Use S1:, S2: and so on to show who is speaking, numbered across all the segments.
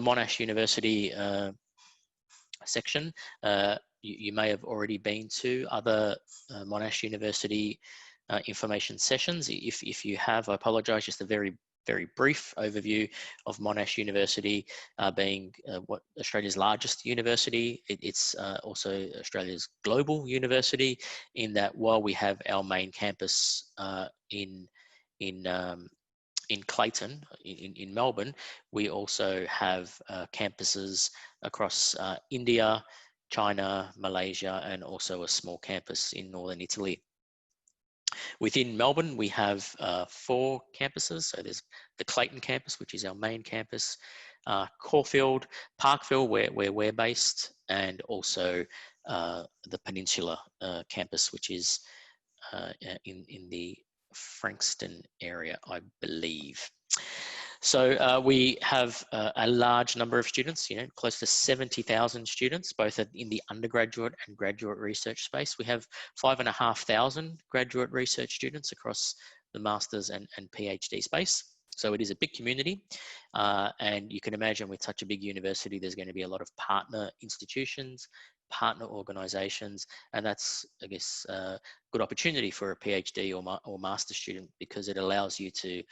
S1: Monash University section, you may have already been to other Monash University information sessions. If you have, I apologise, just a very brief overview of Monash University being what Australia's largest university. It's also Australia's global university, in that while we have our main campus in Clayton, in Melbourne, we also have campuses across India, China, Malaysia, and also a small campus in northern Italy. Within Melbourne, we have 4 campuses. So there's the Clayton campus, which is our main campus, Caulfield, Parkville, where we're based, and also the Peninsula campus, which is in the Frankston area, I believe. So we have a large number of students, close to 70,000 students, both in the undergraduate and graduate research space. We have 5,500 graduate research students across the master's and PhD space. So it is a big community, and you can imagine with such a big university, there's going to be a lot of partner institutions, partner organisations, and that's, I guess, a good opportunity for a PhD or master student, because it allows you to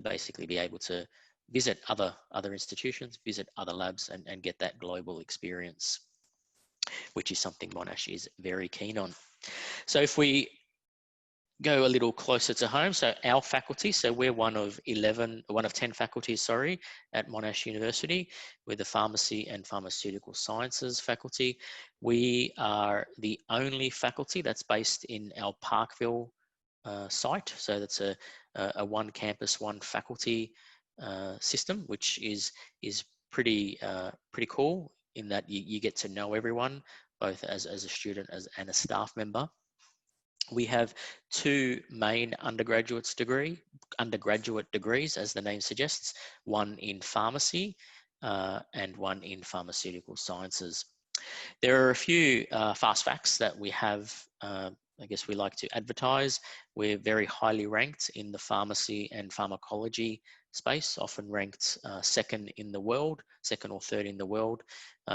S1: basically be able to visit other institutions, visit other labs, and get that global experience, which is something Monash is very keen on. So if we go a little closer to home, so our faculty, so we're one of 10 faculties, sorry, at Monash University. We're the Pharmacy and Pharmaceutical Sciences faculty. We are the only faculty that's based in our Parkville site. So that's a one campus, one faculty system, which is pretty cool, in that you get to know everyone, both as a student and a staff member. We have 2 main undergraduate degrees, as the name suggests, one in pharmacy and one in pharmaceutical sciences. There are a few fast facts that we have, I guess we like to advertise. We're very highly ranked in the pharmacy and pharmacology space, often ranked second in the world, second or third in the world,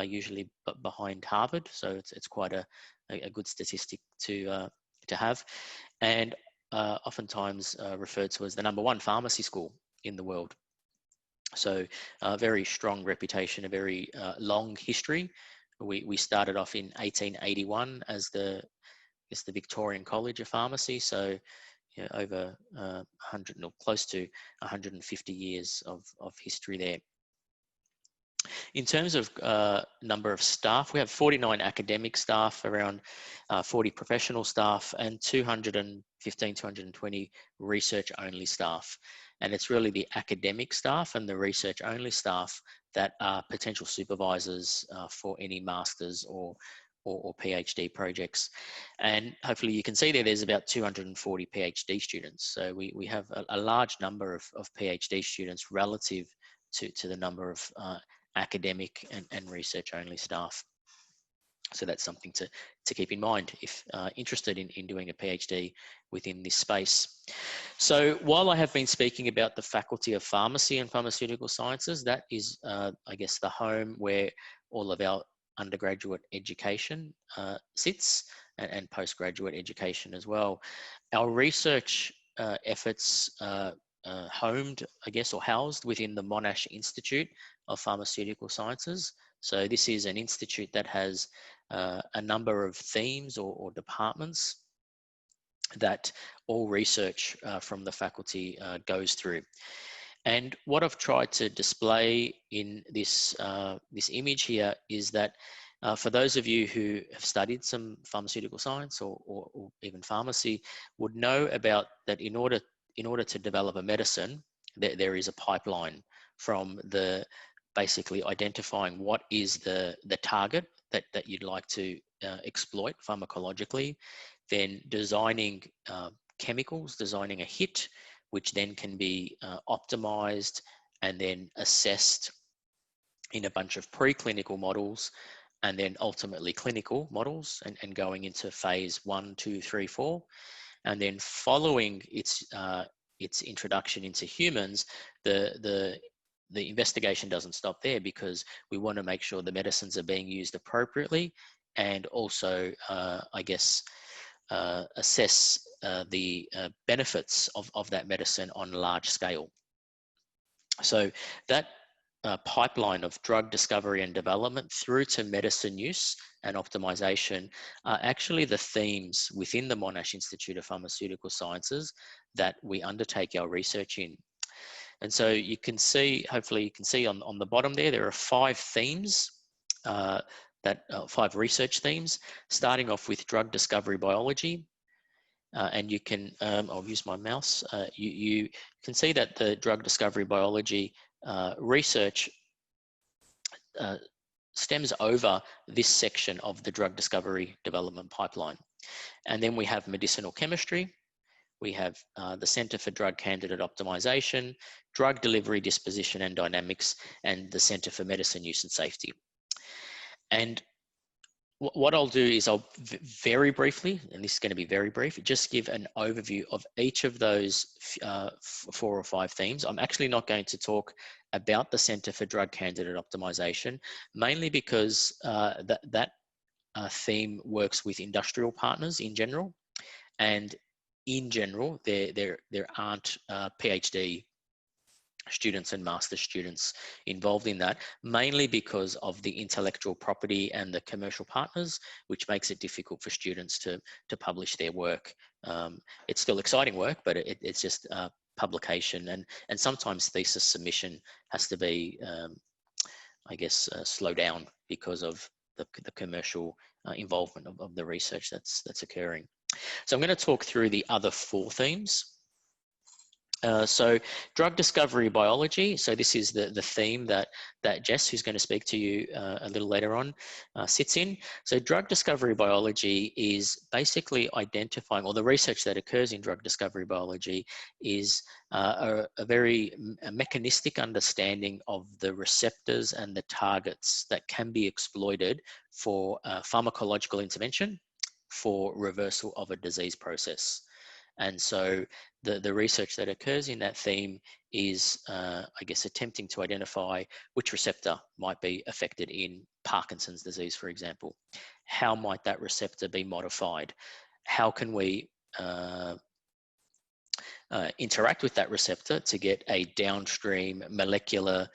S1: usually behind Harvard. So it's quite a good statistic to have, and oftentimes referred to as the #1 pharmacy school in the world. So a very strong reputation, a very long history. We started off in 1881 as the Victorian College of Pharmacy, so over 100 or close to 150 years of history there. In terms of number of staff, we have 49 academic staff, around 40 professional staff, and 215, 220 research-only staff. And it's really the academic staff and the research-only staff that are potential supervisors for any masters or PhD projects. And hopefully you can see there's about 240 PhD students. So we have a large number of PhD students relative to the number of academic and research-only staff. So that's something to keep in mind if interested in doing a PhD within this space. So while I have been speaking about the Faculty of Pharmacy and Pharmaceutical Sciences, that is, I guess, the home where all of our undergraduate education sits, and postgraduate education as well. Our research efforts homed, I guess, or housed within the Monash Institute of Pharmaceutical Sciences. So this is an institute that has a number of themes or departments that all research from the faculty goes through. And what I've tried to display in this image here is that for those of you who have studied some pharmaceutical science or even pharmacy would know about that in order to develop a medicine, there is a pipeline from basically identifying what is the target that you'd like to exploit pharmacologically, then designing chemicals, designing a hit, which then can be optimized and then assessed in a bunch of preclinical models, and then ultimately clinical models, and going into phase 1, 2, 3, 4, and then following its introduction into humans, the the investigation doesn't stop there, because we want to make sure the medicines are being used appropriately, and also, I guess, assess the benefits of that medicine on a large scale. So that pipeline of drug discovery and development through to medicine use and optimization are actually the themes within the Monash Institute of Pharmaceutical Sciences that we undertake our research in. And so you can see, hopefully you can see on the bottom there are 5 themes, 5 research themes, starting off with drug discovery biology. And you can, I'll use my mouse, you can see that the drug discovery biology research stems over this section of the drug discovery development pipeline. And then we have medicinal chemistry. We have the Center for Drug Candidate Optimization, Drug Delivery, Disposition and Dynamics, and the Center for Medicine Use and Safety. And what I'll do is I'll very briefly, and this is going to be very brief, just give an overview of each of those 4 or 5 themes. I'm actually not going to talk about the Center for Drug Candidate Optimization, mainly because that theme works with industrial partners in general. And in general, there aren't PhD students and master students involved in that, mainly because of the intellectual property and the commercial partners, which makes it difficult for students to publish their work. It's still exciting work, but it's just publication, and sometimes thesis submission has to be, I guess, slow down because of the commercial involvement of the research that's occurring. So I'm going to talk through the other 4 themes. So drug discovery biology. So this is the theme that Jess, who's going to speak to you a little later on, sits in. So drug discovery biology is basically identifying, or the research that occurs in drug discovery biology is a very mechanistic understanding of the receptors and the targets that can be exploited for pharmacological intervention for reversal of a disease process. And so the research that occurs in that theme is, I guess, attempting to identify which receptor might be affected in Parkinson's disease, for example. How might that receptor be modified? How can we interact with that receptor to get a downstream molecular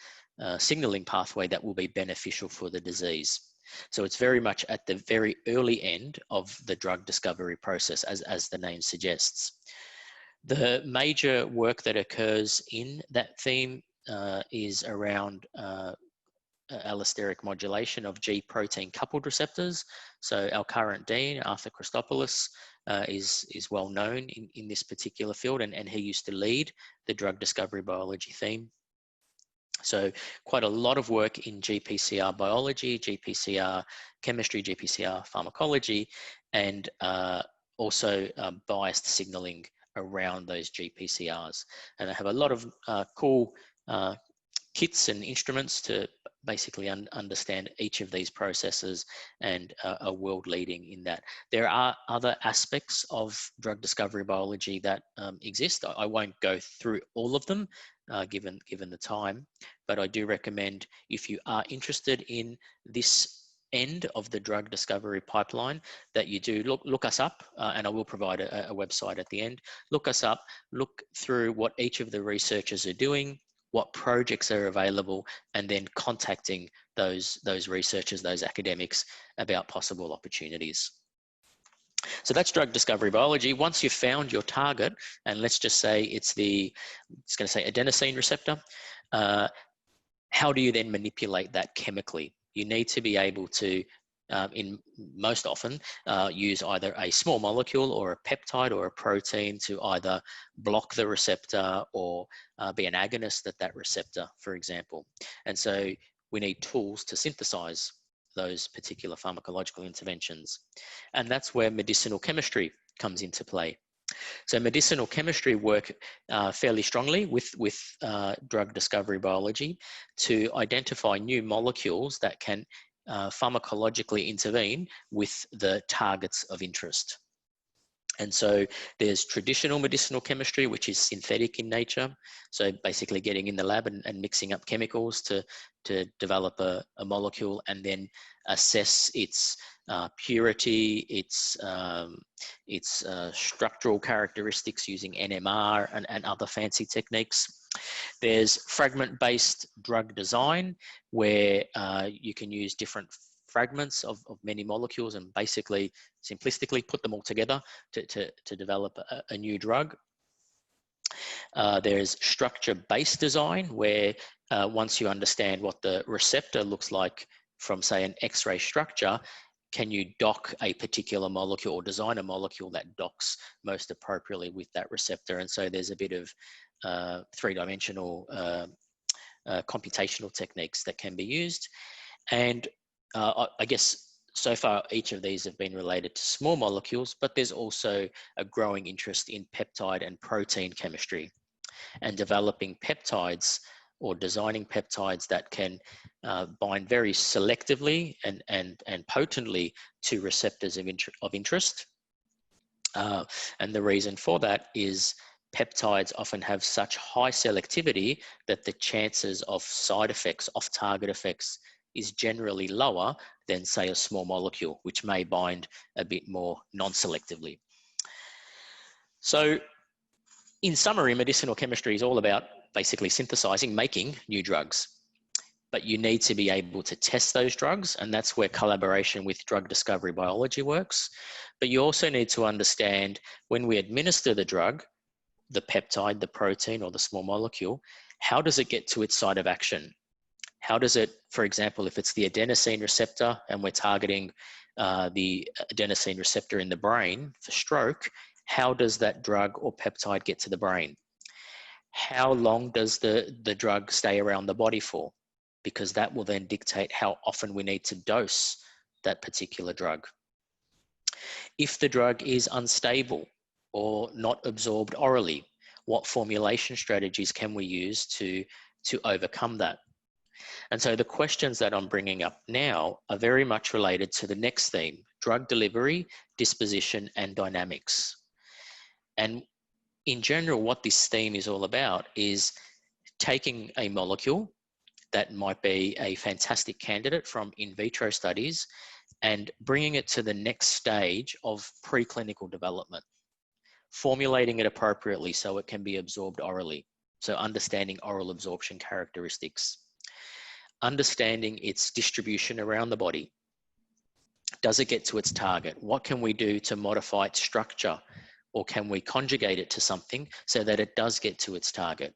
S1: signaling pathway that will be beneficial for the disease? So it's very much at the very early end of the drug discovery process, as the name suggests. The major work that occurs in that theme is around allosteric modulation of G protein coupled receptors. So our current dean, Arthur Christopoulos, is well known in this particular field, and he used to lead the drug discovery biology theme. So quite a lot of work in GPCR biology, GPCR chemistry, GPCR pharmacology, and also biased signaling around those GPCRs. And I have a lot of cool kits and instruments to basically understand each of these processes, and are world leading in that. There are other aspects of drug discovery biology that exist. I won't go through all of them given the time, but I do recommend, if you are interested in this end of the drug discovery pipeline, that you do look us up, and I will provide a website at the end. Look us up, look through what each of the researchers are doing, what projects are available, and then contacting those researchers, those academics, about possible opportunities. So that's drug discovery biology. Once you've found your target, and let's just say it's going to say adenosine receptor, how do you then manipulate that chemically? You need to be able to, most often, use either a small molecule or a peptide or a protein to either block the receptor or be an agonist at that receptor, for example. And so we need tools to synthesize those particular pharmacological interventions. And that's where medicinal chemistry comes into play. So medicinal chemistry work fairly strongly with drug discovery biology to identify new molecules that can pharmacologically intervene with the targets of interest. And so there's traditional medicinal chemistry, which is synthetic in nature. So basically getting in the lab and mixing up chemicals to develop a molecule and then assess its purity, its structural characteristics using NMR and other fancy techniques. There's fragment-based drug design, where you can use different fragments of many molecules and basically simplistically put them all together to develop a new drug. There's structure-based design, where once you understand what the receptor looks like from, say, an X-ray structure, can you dock a particular molecule or design a molecule that docks most appropriately with that receptor? And so there's a bit of three-dimensional computational techniques that can be used. And I guess so far each of these have been related to small molecules, but there's also a growing interest in peptide and protein chemistry and developing peptides or designing peptides that can bind very selectively and potently to receptors of interest. And the reason for that is peptides often have such high selectivity that the chances of side effects, off-target effects, is generally lower than, say, a small molecule, which may bind a bit more non-selectively. So in summary, medicinal chemistry is all about basically synthesizing, making new drugs. But you need to be able to test those drugs, and that's where collaboration with drug discovery biology works. But you also need to understand when we administer the drug, the peptide, the protein, or the small molecule, how does it get to its site of action? How does it, for example, if it's the adenosine receptor and we're targeting the adenosine receptor in the brain for stroke, how does that drug or peptide get to the brain? How long does the drug stay around the body for? Because that will then dictate how often we need to dose that particular drug. If the drug is unstable or not absorbed orally, what formulation strategies can we use to overcome that? And so the questions that I'm bringing up now are very much related to the next theme: drug delivery, disposition, and dynamics. And in general, what this theme is all about is taking a molecule that might be a fantastic candidate from in vitro studies and bringing it to the next stage of preclinical development, formulating it appropriately so it can be absorbed orally. So understanding oral absorption characteristics, understanding its distribution around the body. Does it get to its target? What can we do to modify its structure? Or can we conjugate it to something so that it does get to its target?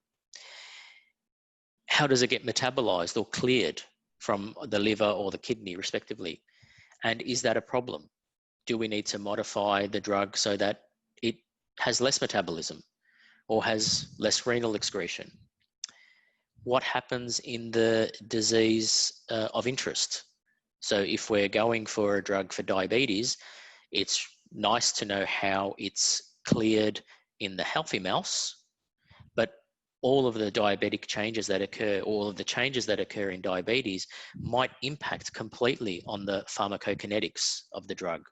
S1: How does it get metabolized or cleared from the liver or the kidney, respectively? And is that a problem? Do we need to modify the drug so that it has less metabolism or has less renal excretion? What happens in the disease of interest? So if we're going for a drug for diabetes, it's nice to know how it's cleared in the healthy mouse, but all of the diabetic changes that occur, all of the changes that occur in diabetes might impact completely on the pharmacokinetics of the drug,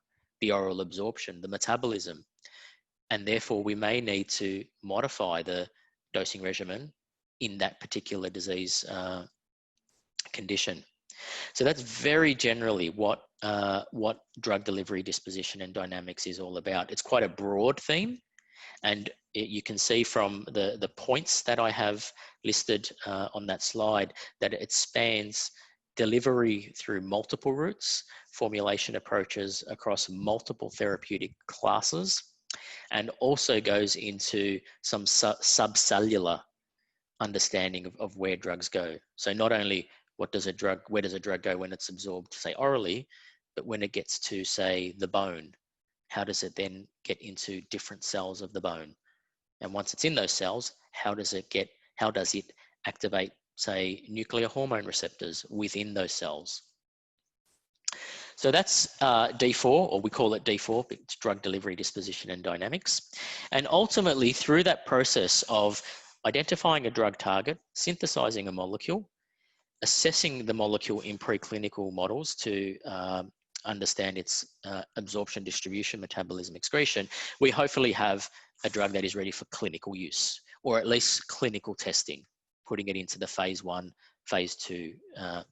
S1: the oral absorption, the metabolism. And therefore we may need to modify the dosing regimen in that particular disease condition. So that's very generally what drug delivery, disposition, and dynamics is all about. It's quite a broad theme, and you can see from the points that I have listed on that slide that it spans delivery through multiple routes, formulation approaches across multiple therapeutic classes, and also goes into some subcellular understanding of where drugs go. So not only where does a drug go when it's absorbed, say orally, but when it gets to, say, the bone, how does it then get into different cells of the bone? And once it's in those cells, how does it activate, say, nuclear hormone receptors within those cells? So that's D4, or we call it D4, it's drug delivery, disposition, and dynamics. And ultimately, through that process of identifying a drug target, synthesizing a molecule, assessing the molecule in preclinical models to understand its absorption, distribution, metabolism, excretion, we hopefully have a drug that is ready for clinical use, or at least clinical testing, putting it into the phase 1, phase 2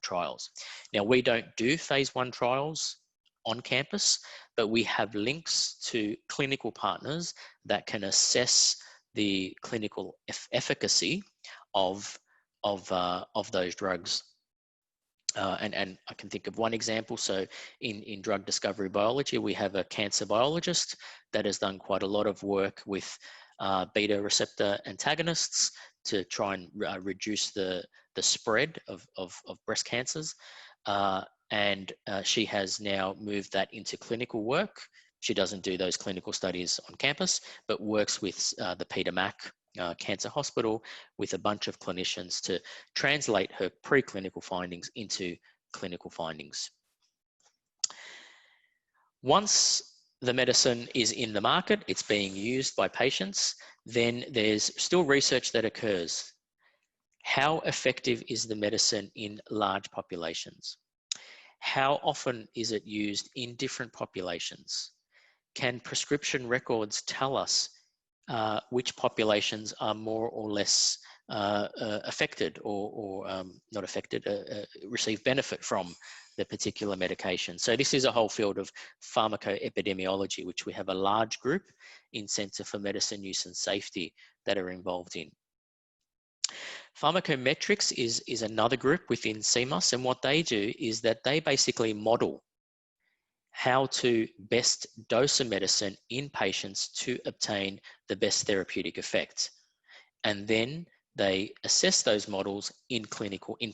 S1: trials. Now, we don't do phase 1 trials on campus, but we have links to clinical partners that can assess the clinical efficacy of those drugs. And I can think of one example. So in drug discovery biology, we have a cancer biologist that has done quite a lot of work with beta receptor antagonists to try and reduce the spread of breast cancers. And she has now moved that into clinical work. She doesn't do those clinical studies on campus, but works with the Peter Mac Cancer Hospital with a bunch of clinicians to translate her preclinical findings into clinical findings. Once the medicine is in the market, it's being used by patients, then there's still research that occurs. How effective is the medicine in large populations? How often is it used in different populations? Can prescription records tell us which populations are more or less affected or not affected, receive benefit from the particular medication? So this is a whole field of pharmacoepidemiology, which we have a large group in Centre for Medicine Use and Safety that are involved in. Pharmacometrics is another group within CMUS, and what they do is that they basically model how to best dose a medicine in patients to obtain the best therapeutic effect. And then they assess those models in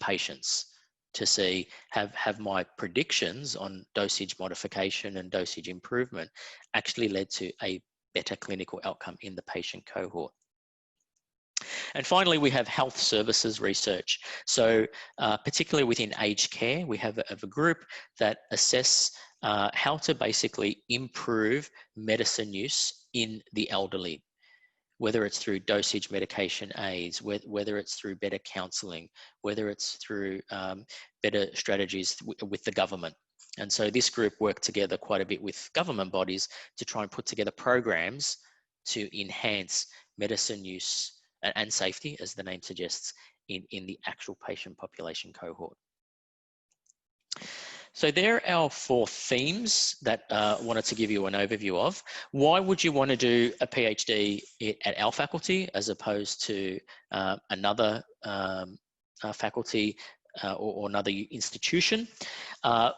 S1: patients to see, have my predictions on dosage modification and dosage improvement actually led to a better clinical outcome in the patient cohort. And finally, we have health services research. So particularly within aged care, we have a group that assess how to basically improve medicine use in the elderly, whether it's through dosage medication aids, whether it's through better counselling, whether it's through better strategies with the government. And so this group worked together quite a bit with government bodies to try and put together programs to enhance medicine use and safety, as the name suggests, in the actual patient population cohort. So there are our 4 themes that I wanted to give you an overview of. Why would you want to do a PhD at our faculty as opposed to another faculty or another institution?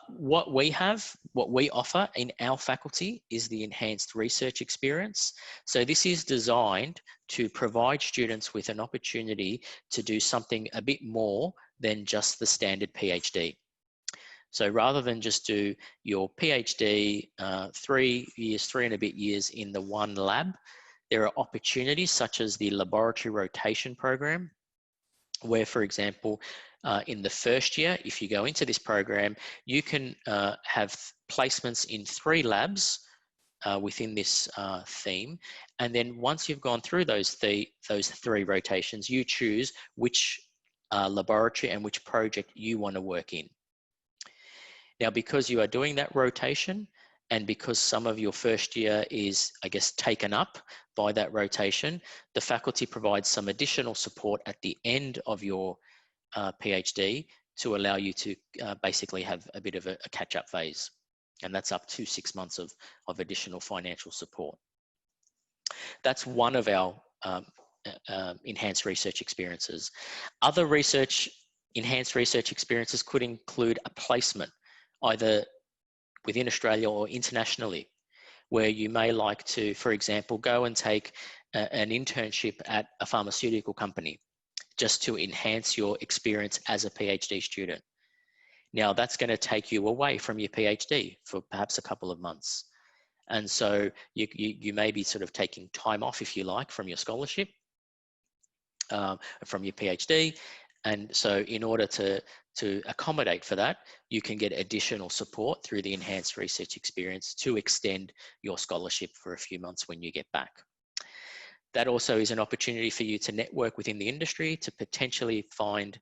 S1: What we offer in our faculty is the enhanced research experience. So this is designed to provide students with an opportunity to do something a bit more than just the standard PhD. So rather than just do your PhD 3 and a bit years in the one lab, there are opportunities such as the laboratory rotation program, where, for example, in the first year, if you go into this program, you can have placements in 3 labs within this theme. And then once you've gone through those 3 rotations, you choose which laboratory and which project you want to work in. Now, because you are doing that rotation, and because some of your first year is, I guess, taken up by that rotation, the faculty provides some additional support at the end of your PhD to allow you to basically have a bit of a catch-up phase. And that's up to 6 months of additional financial support. That's one of our enhanced research experiences. Other enhanced research experiences could include a placement, either within Australia or internationally, where you may like to, for example, go and take an internship at a pharmaceutical company just to enhance your experience as a PhD student. Now, that's going to take you away from your PhD for perhaps a couple of months. And so you may be sort of taking time off, if you like, from your scholarship, from your PhD. And so in order to accommodate for that, you can get additional support through the enhanced research experience to extend your scholarship for a few months when you get back. That also is an opportunity for you to network within the industry, to potentially find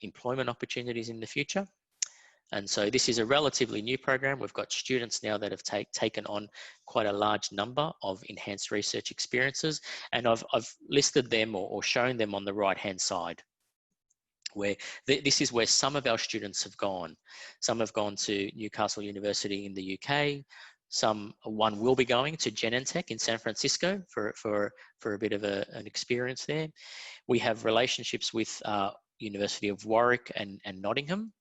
S1: employment opportunities in the future. And so this is a relatively new program. We've got students now that have taken on quite a large number of enhanced research experiences, and I've listed them or shown them on the right-hand side, where this is where some of our students have gone. Some have gone to Newcastle University in the UK. One will be going to Genentech in San Francisco for a bit of an experience there. We have relationships with University of Warwick and Nottingham,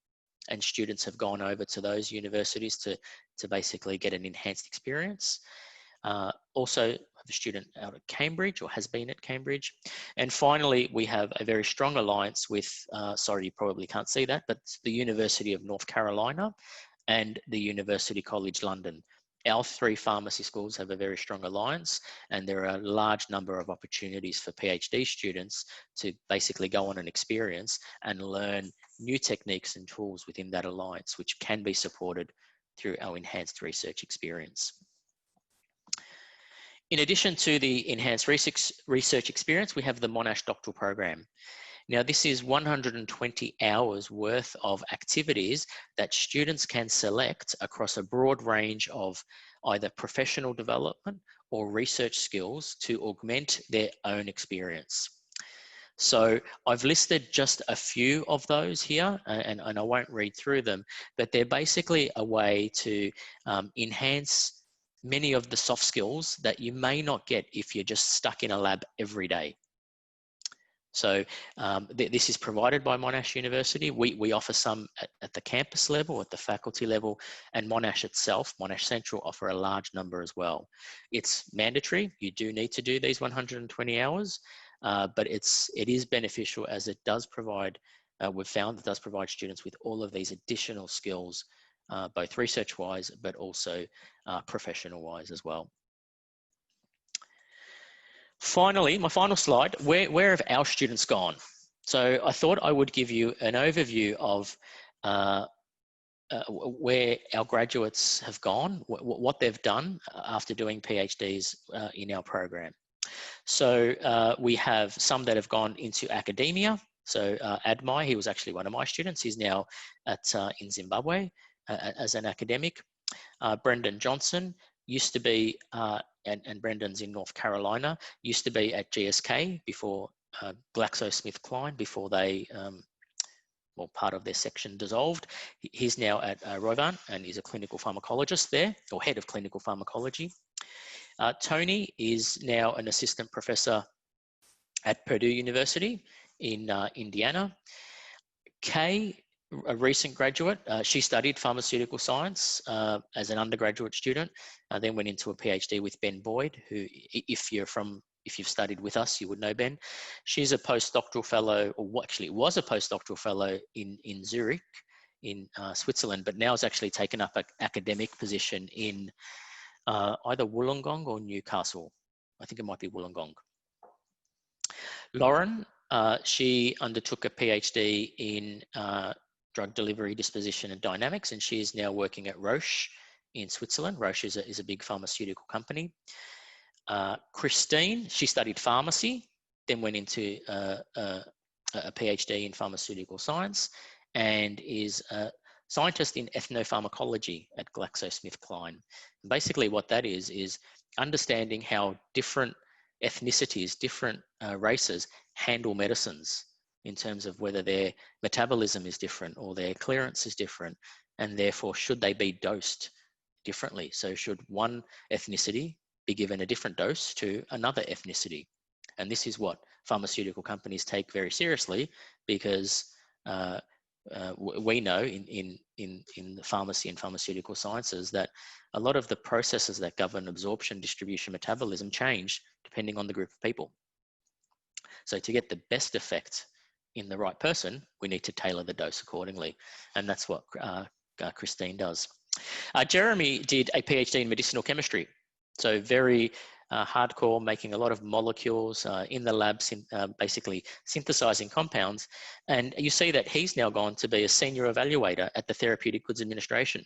S1: and students have gone over to those universities to basically get an enhanced experience. Also have a student out at Cambridge, or has been at Cambridge. And finally, we have a very strong alliance with, sorry, you probably can't see that, but the University of North Carolina and the University College London. Our 3 pharmacy schools have a very strong alliance, and there are a large number of opportunities for PhD students to basically go on an experience and learn new techniques and tools within that alliance, which can be supported through our enhanced research experience. In addition to the enhanced research experience, we have the Monash doctoral program. Now, this is 120 hours worth of activities that students can select across a broad range of either professional development or research skills to augment their own experience. So I've listed just a few of those here, and I won't read through them, but they're basically a way to enhance many of the soft skills that you may not get if you're just stuck in a lab every day. So this is provided by Monash University. We offer some at the campus level, at the faculty level, and Monash itself, Monash Central, offer a large number as well. It's mandatory. You do need to do these 120 hours, but it is beneficial, as it does provide, we've found it does provide students with all of these additional skills, both research-wise, but also professional-wise as well. Finally, my final slide, where have our students gone? So I thought I would give you an overview of where our graduates have gone, what they've done after doing PhDs in our program. So we have some that have gone into academia. So Admai, he was actually one of my students. He's now in Zimbabwe as an academic. Brendan Johnson used to be, and Brendan's in North Carolina, used to be at GSK before GlaxoSmithKline, before they, well, part of their section dissolved. He's now at Rovan and is a clinical pharmacologist there, or head of clinical pharmacology. Tony is now an assistant professor at Purdue University in Indiana. Kay, a recent graduate, she studied pharmaceutical science as an undergraduate student, then went into a PhD with Ben Boyd, who, if you've studied with us, you would know Ben. She's a postdoctoral fellow, or actually was a postdoctoral fellow in Zurich, in Switzerland, but now has actually taken up an academic position in either Wollongong or Newcastle. I think it might be Wollongong. Lauren, she undertook a PhD in drug delivery, disposition, and dynamics, and she is now working at Roche in Switzerland. Roche is a big pharmaceutical company. Christine, she studied pharmacy, then went into a PhD in pharmaceutical science, and is a scientist in ethnopharmacology at GlaxoSmithKline. And basically what that is understanding how different ethnicities, different races handle medicines, in terms of whether their metabolism is different or their clearance is different, and therefore should they be dosed differently. So should one ethnicity be given a different dose to another ethnicity? And this is what pharmaceutical companies take very seriously, because we know in the pharmacy and pharmaceutical sciences that a lot of the processes that govern absorption, distribution, metabolism change depending on the group of people. So to get the best effect in the right person, we need to tailor the dose accordingly. And that's what Christine does. Jeremy did a PhD in medicinal chemistry. So very hardcore, making a lot of molecules in the labs, basically synthesizing compounds. And you see that he's now gone to be a senior evaluator at the Therapeutic Goods Administration.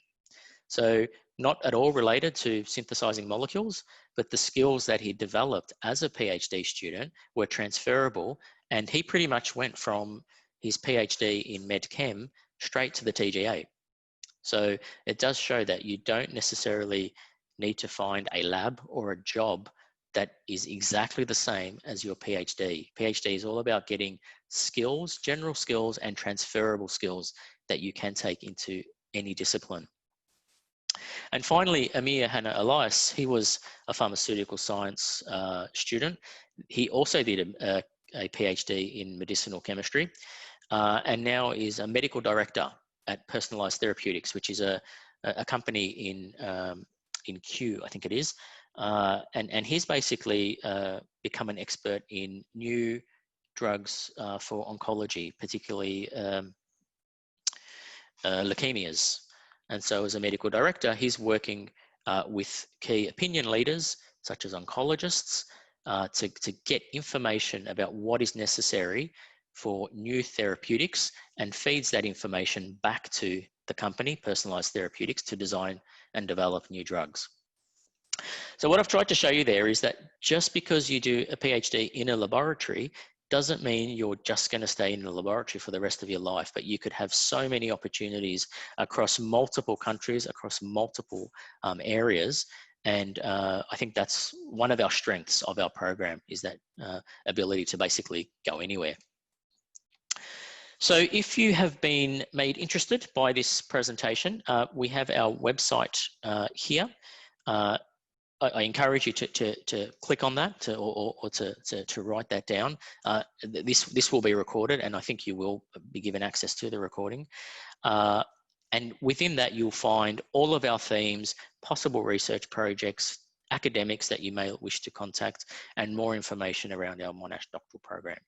S1: So not at all related to synthesizing molecules, but the skills that he developed as a PhD student were transferable. And he pretty much went from his PhD in Med Chem straight to the TGA. So it does show that you don't necessarily need to find a lab or a job that is exactly the same as your PhD. PhD is all about getting skills, general skills and transferable skills that you can take into any discipline. And finally, Amir Hanna Elias, he was a pharmaceutical science student. He also did a PhD in medicinal chemistry and now is a medical director at Personalized Therapeutics, which is a company in Kew, I think it is. And he's basically become an expert in new drugs for oncology, particularly leukemias. And so as a medical director, he's working with key opinion leaders, such as oncologists, to get information about what is necessary for new therapeutics and feeds that information back to the company, Personalized Therapeutics, to design and develop new drugs. So what I've tried to show you there is that just because you do a PhD in a laboratory doesn't mean you're just going to stay in the laboratory for the rest of your life, but you could have so many opportunities across multiple countries, across multiple areas. And I think that's one of our strengths of our program, is that ability to basically go anywhere. So if you have been made interested by this presentation, we have our website here. I encourage you to click on that or to write that down. This will be recorded, and I think you will be given access to the recording. And within that, you'll find all of our themes, possible research projects, academics that you may wish to contact, and more information around our Monash doctoral program.